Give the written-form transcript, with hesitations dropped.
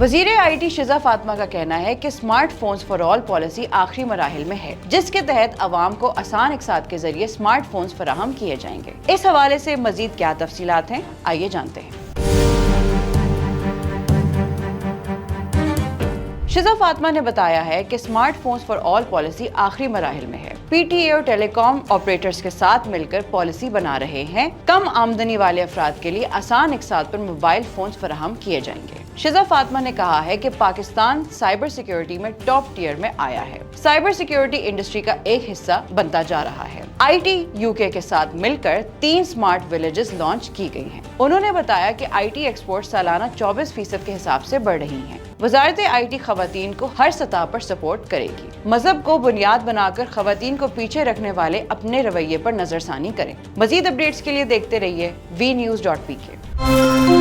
वजीर IT शिजा फातिमा का कहना है कि smart phones for all policy आखिरी मराहिल में है, जिसके तहत अवाम को आसान इकसात के जरिए स्मार्ट फोन्स फराहम किए जाएंगे। इस हवाले से मजीद क्या तफसीलात हैं, आइए जानते हैं। शिजा फातिमा ने बताया है कि smart phones for all policy आखिरी मराहिल में है। PTA और टेलीकॉम ऑपरेटर्स के साथ मिलकर पॉलिसी बना रहे हैं। कम आमदनी वाले अफराद के लिए आसान इकसात पर मोबाइल फोन्स फराहम किए जाएंगे। शिजा फातिमा ने कहा है कि पाकिस्तान साइबर सिक्योरिटी में टॉप टियर में आया है। साइबर सिक्योरिटी इंडस्ट्री का एक हिस्सा बनता जा रहा है। IT UK के साथ मिलकर 3 स्मार्ट विलेजेस लॉन्च की गई हैं। उन्होंने बताया कि IT एक्सपोर्ट सालाना 24% के हिसाब से बढ़ रही हैं। वजारत IT खवातीन को हर सतह पर सपोर्ट करेगी। मजहब को बुनियाद बनाकर खवातीन को पीछे रखने वाले अपने रवैये पर नजरसानी करें। मजीद अपडेट्स के लिए देखते रहिए vnews.pk।